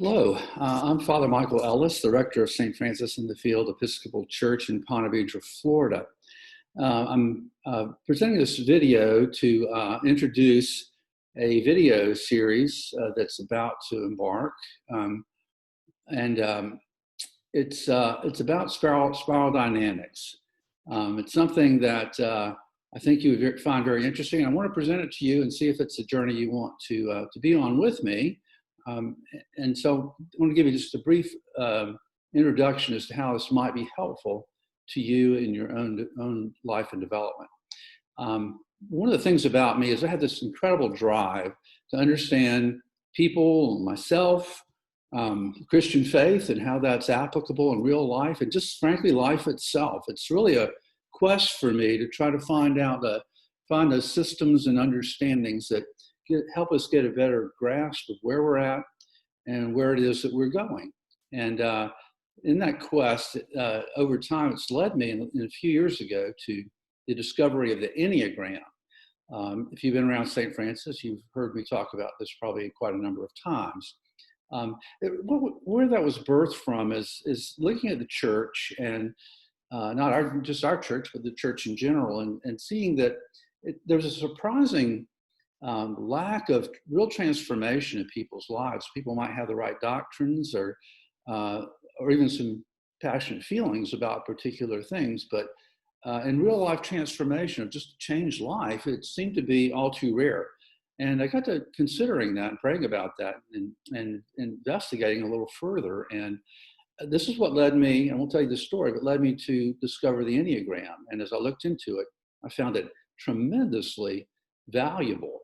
Hello, I'm Father Michael Ellis, the rector of St. Francis in the Field Episcopal Church in Ponte, Vedra, Florida. I'm presenting this video to introduce a video series that's about to embark, and it's about spiral dynamics. It's something that I think you would find very interesting. I want to present it to you and see if it's a journey you want to be on with me. And so I want to give you just a brief introduction as to how this might be helpful to you in your own life and development. One of the things about me is I have this incredible drive to understand people, myself, Christian faith, and how that's applicable in real life, and just frankly, life itself. It's really a quest for me to try to find those systems and understandings that help us get a better grasp of where we're at and where it is that we're going. And in that quest, over time, it's led me in a few years ago to the discovery of the Enneagram. If you've been around St. Francis, you've heard me talk about this probably quite a number of times. Where that was birthed from is looking at the church, and not just our church, but the church in general, and seeing that there's a surprising lack of real transformation in people's lives. People might have the right doctrines or even some passionate feelings about particular things, but in real life transformation of just changed life, it seemed to be all too rare. And I got to considering that and praying about that and investigating a little further. And this is what led me, I won't tell you the story, but led me to discover the Enneagram. And as I looked into it, I found it tremendously valuable.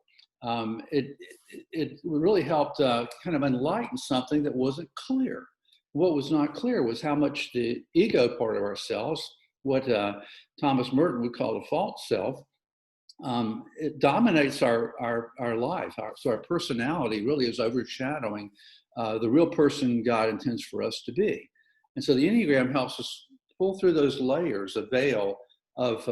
It really helped kind of enlighten something that wasn't clear. What was not clear was how much the ego part of ourselves, what Thomas Merton would call the false self, it dominates our life. So our personality really is overshadowing the real person God intends for us to be. And so the Enneagram helps us pull through those layers, a veil of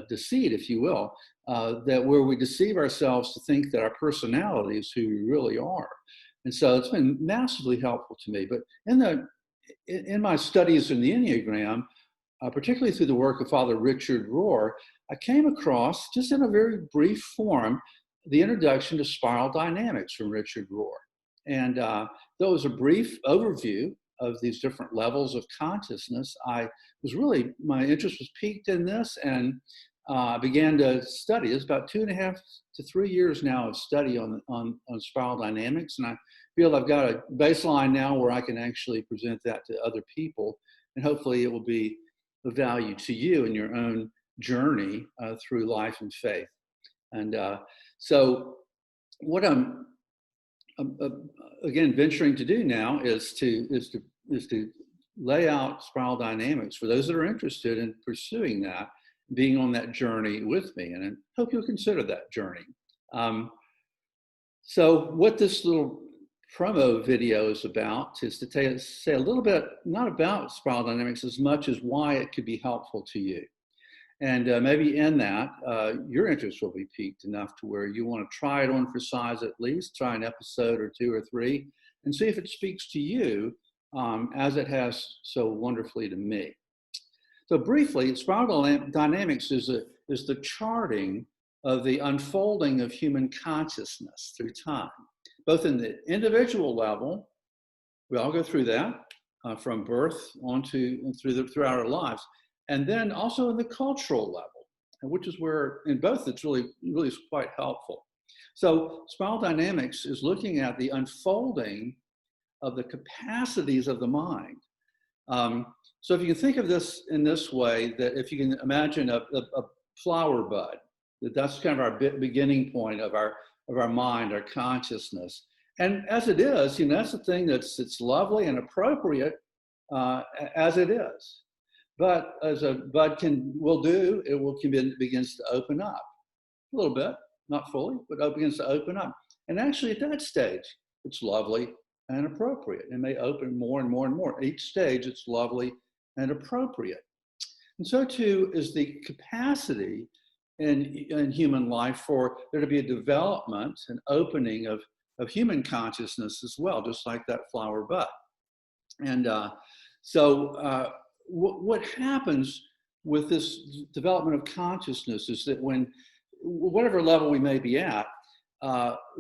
deceit, if you will, that where we deceive ourselves to think that our personality is who we really are. And so it's been massively helpful to me. But in my studies in the Enneagram, particularly through the work of Father Richard Rohr, I came across, just in a very brief form, the introduction to spiral dynamics from Richard Rohr. And that was a brief overview of these different levels of consciousness. My interest was piqued in this, and I began to study. It's about 2.5 to 3 years now of study on spiral dynamics, and I feel I've got a baseline now where I can actually present that to other people, and hopefully it will be of value to you in your own journey through life and faith. And so what I'm again venturing to do now is to lay out spiral dynamics for those that are interested in pursuing that, being on that journey with me, and I hope you'll consider that journey. So what this little promo video is about is to say a little bit, not about spiral dynamics as much as why it could be helpful to you. And maybe in that, your interest will be piqued enough to where you want to try it on for size at least, try an episode or 2 or 3, and see if it speaks to you as it has so wonderfully to me. So briefly, spiral dynamics is the charting of the unfolding of human consciousness through time, both in the individual level. We all go through that from birth throughout our lives. And then also in the cultural level, which is where in both it's really is quite helpful. So spiral dynamics is looking at the unfolding of the capacities of the mind. So if you can think of this in this way, that if you can imagine a flower bud, that's kind of our beginning point of our mind, our consciousness. And as it is, that's the thing it's lovely and appropriate as it is. But as a bud begins to open up a little bit, not fully, but it begins to open up. And actually at that stage, it's lovely and appropriate. It may open more and more and more. Each stage, it's lovely and appropriate. And so too is the capacity in human life for there to be a development, an opening of of human consciousness as well, just like that flower bud. And so what happens with this development of consciousness is that when, whatever level we may be at,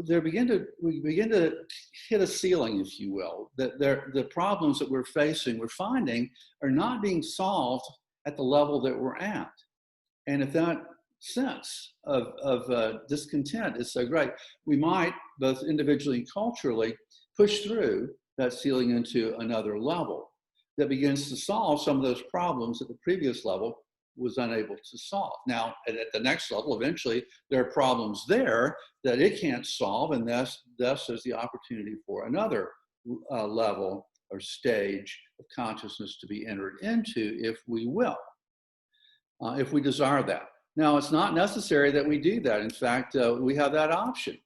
we begin to hit a ceiling, if you will. That the problems that we're facing, we're finding, are not being solved at the level that we're at. And if that sense of discontent is so great, we might, both individually and culturally, push through that ceiling into another level that begins to solve some of those problems that the previous level was unable to solve. Now, at the next level, eventually, there are problems there that it can't solve, and thus there's the opportunity for another level or stage of consciousness to be entered into, if we will, if we desire that. Now, it's not necessary that we do that. In fact, we have that option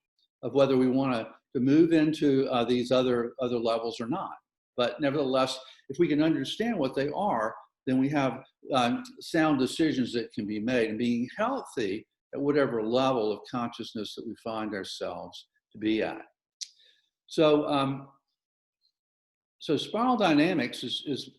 of whether we want to move into these other levels or not. But nevertheless, if we can understand what they are, then we have sound decisions that can be made, and being healthy at whatever level of consciousness that we find ourselves to be at. So, so spiral dynamics is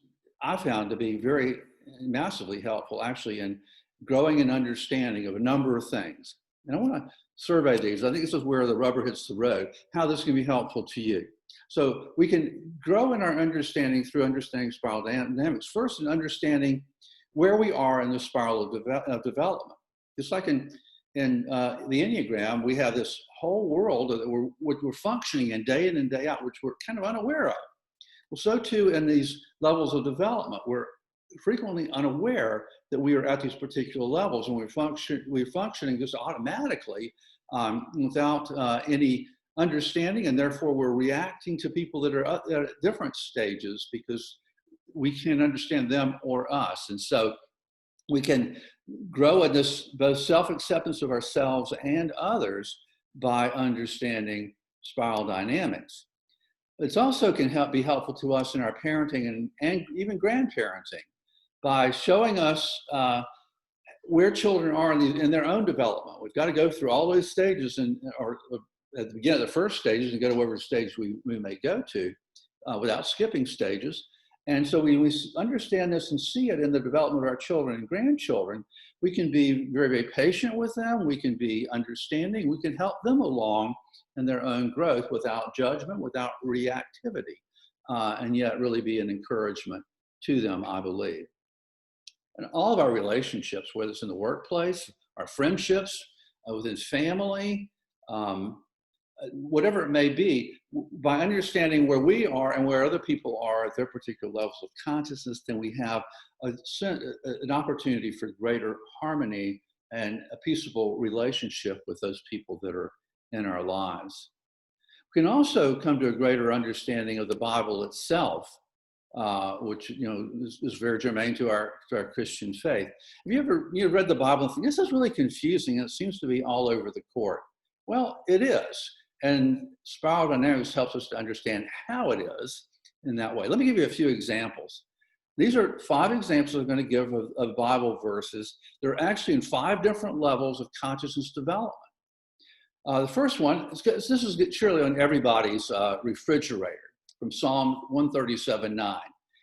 I found to be very massively helpful, actually, in growing an understanding of a number of things. And I want to survey these. I think this is where the rubber hits the road, how this can be helpful to you. So we can grow in our understanding through understanding spiral dynamics. First, in understanding where we are in the spiral of development. Just like in the Enneagram, we have this whole world that we're functioning in day in and day out, which we're kind of unaware of. Well, so too in these levels of development, we're frequently unaware that we are at these particular levels, and we're functioning just automatically without any understanding, and therefore we're reacting to people that are at different stages because we can't understand them or us. And so we can grow in this both self-acceptance of ourselves and others by understanding spiral dynamics. It also can be helpful to us in our parenting and even grandparenting by showing us where children are in their own development. We've got to go through all those stages, or at the beginning of the first stages, and go to whatever stage we may go to without skipping stages. And so we understand this and see it in the development of our children and grandchildren. We can be very, very patient with them. We can be understanding. We can help them along in their own growth without judgment, without reactivity, and yet really be an encouragement to them, I believe. And all of our relationships, whether it's in the workplace, our friendships, within family, whatever it may be, by understanding where we are and where other people are at their particular levels of consciousness, then we have an opportunity for greater harmony and a peaceable relationship with those people that are in our lives. We can also come to a greater understanding of the Bible itself, which is very germane to our Christian faith. Have you ever read the Bible and think, this is really confusing, and it seems to be all over the court? Well, it is. And spiral dynamics helps us to understand how it is in that way. Let me give you a few examples. These are 5 examples I'm going to give of Bible verses. They're actually in 5 different levels of consciousness development. The first one, this is surely on everybody's refrigerator, from Psalm 137:9.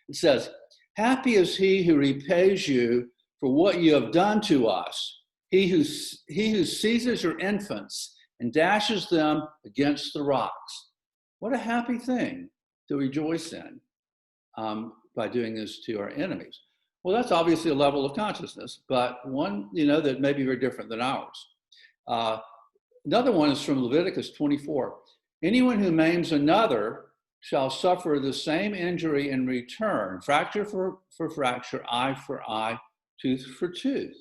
It says, "Happy is he who repays you for what you have done to us, he who seizes your infants and dashes them against the rocks." What a happy thing to rejoice in by doing this to our enemies. Well, that's obviously a level of consciousness, but one that may be very different than ours. Another one is from Leviticus 24. "Anyone who maims another shall suffer the same injury in return, fracture for fracture, eye for eye, tooth for tooth."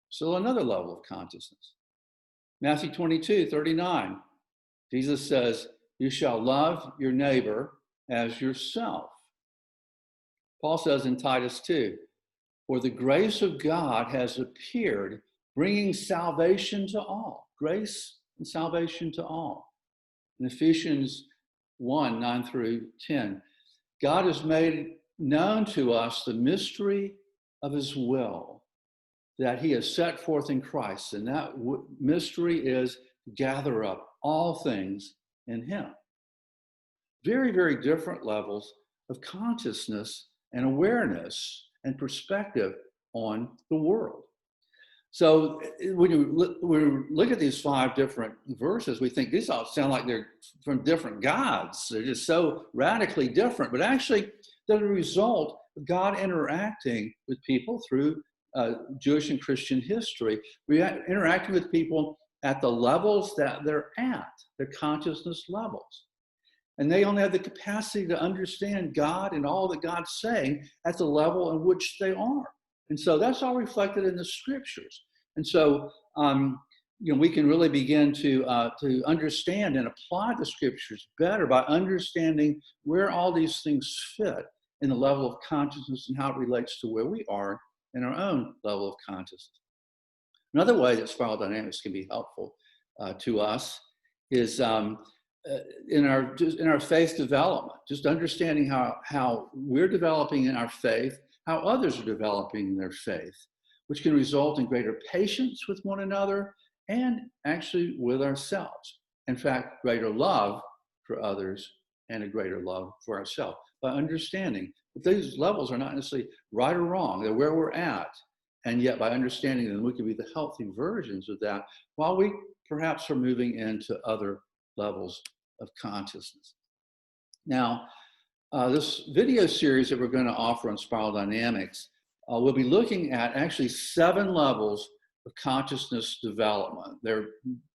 So another level of consciousness. Matthew 22:39, Jesus says, "You shall love your neighbor as yourself." Paul says in Titus 2, "For the grace of God has appeared, bringing salvation to all." Grace and salvation to all. In Ephesians 1:9 through 10, "God has made known to us the mystery of his will that he has set forth in Christ." And that mystery is gather up all things in him. Very, very different levels of consciousness and awareness and perspective on the world. So when you look at these 5 different verses, we think these all sound like they're from different gods. They're just so radically different. But actually, they're the result of God interacting with people through Jewish and Christian history. We interacting with people at the levels that they're at, their consciousness levels. And they only have the capacity to understand God and all that God's saying at the level in which they are. And so that's all reflected in the scriptures. And so, we can really begin to understand and apply the scriptures better by understanding where all these things fit in the level of consciousness and how it relates to where we are in our own level of consciousness. Another way that spiral dynamics can be helpful to us is in our faith development, just understanding how we're developing in our faith, how others are developing in their faith, which can result in greater patience with one another and actually with ourselves. In fact, greater love for others and a greater love for ourselves by understanding that these levels are not necessarily right or wrong, they're where we're at. And yet by understanding them, we can be the healthy versions of that while we perhaps are moving into other levels of consciousness. Now, this video series that we're going to offer on spiral dynamics, we'll be looking at actually 7 levels of consciousness development. There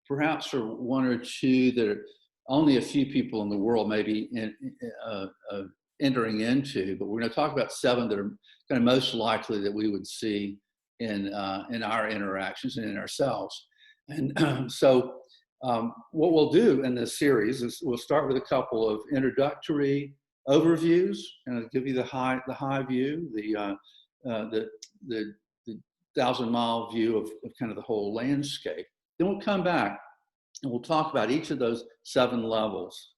perhaps are 1 or 2 that are only a few people in the world may be entering into, but we're going to talk about 7 that are kind of most likely that we would see in our interactions and in ourselves. And so what we'll do in this series is we'll start with a couple of introductory overviews, and I'll give you the high view, the 1,000-mile view of kind of the whole landscape. Then we'll come back and we'll talk about each of those 7 levels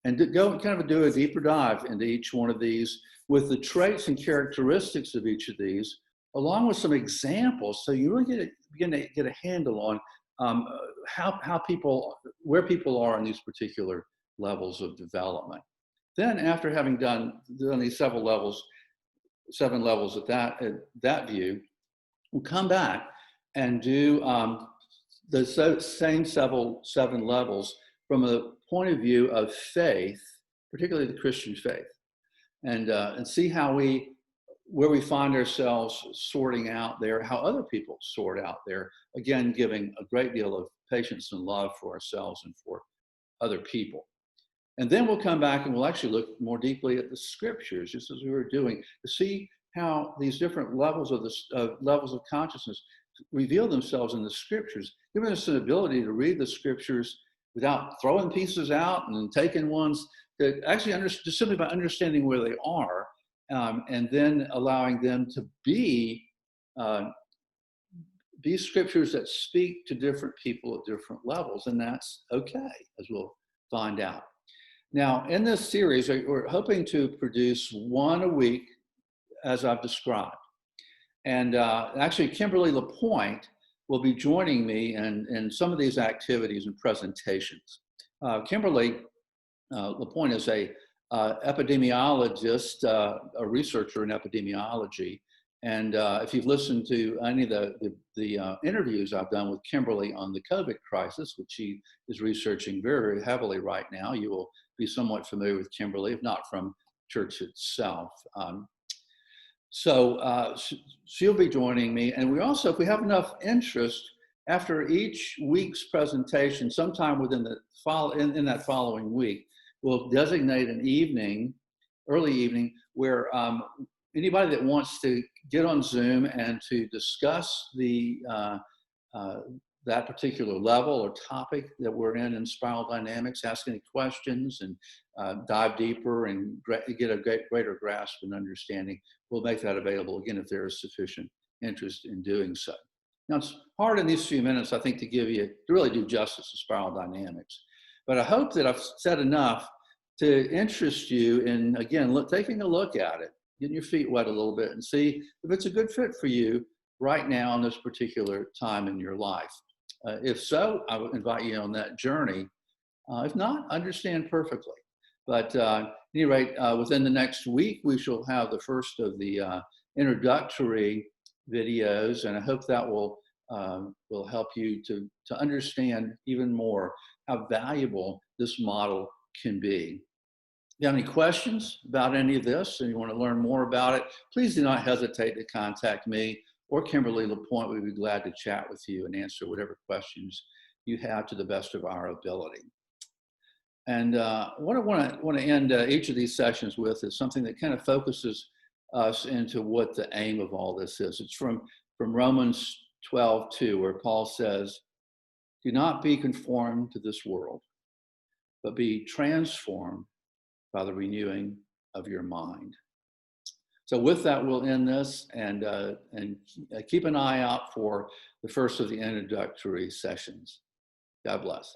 and go kind of do a deeper dive into each one of these with the traits and characteristics of each of these, along with some examples, so you really begin to get a handle on where people are in these particular levels of development. Then, after having done these 7 levels at that view, we'll come back and do the same 7 levels from a point of view of faith, particularly the Christian faith, and see where we find ourselves sorting out there, how other people sort out there. Again, giving a great deal of patience and love for ourselves and for other people. And then we'll come back and we'll actually look more deeply at the scriptures, just as we were doing, to see how these different levels of consciousness reveal themselves in the scriptures, giving us an ability to read the scriptures without throwing pieces out and taking ones that actually just simply by understanding where they are, and then allowing them to be scriptures that speak to different people at different levels, and that's okay, as we'll find out. Now, in this series, we're hoping to produce 1 a week, as I've described. And actually, Kimberly LaPointe will be joining me in some of these activities and presentations. Kimberly LaPointe is a epidemiologist, a researcher in epidemiology. And if you've listened to any of the interviews I've done with Kimberly on the COVID crisis, which she is researching very, very heavily right now, you will be somewhat familiar with Kimberly, if not from church itself. So she'll be joining me. And we also, if we have enough interest, after each week's presentation, sometime within in that following week, we'll designate an evening, early evening, where anybody that wants to get on Zoom and to discuss that particular level or topic that we're in spiral dynamics, ask any questions and dive deeper and get a greater grasp and understanding, we'll make that available again if there is sufficient interest in doing so. Now, it's hard in these few minutes, I think, to really do justice to spiral dynamics. But I hope that I've said enough to interest you in, again, taking a look at it, getting your feet wet a little bit and see if it's a good fit for you right now in this particular time in your life. If so, I would invite you on that journey If not, understand perfectly. But at any rate, within the next week, we shall have the first of the introductory videos, and I hope that will help you to understand even more how valuable this model can be. If you have any questions about any of this and you want to learn more about it, please do not hesitate to contact me or Kimberly LaPointe. We'd be glad to chat with you and answer whatever questions you have to the best of our ability. And what I want to end each of these sessions with is something that kind of focuses us into what the aim of all this is. It's from Romans 12:2, where Paul says, "Do not be conformed to this world, but be transformed by the renewing of your mind." So with that, we'll end this, and keep an eye out for the first of the introductory sessions. God bless.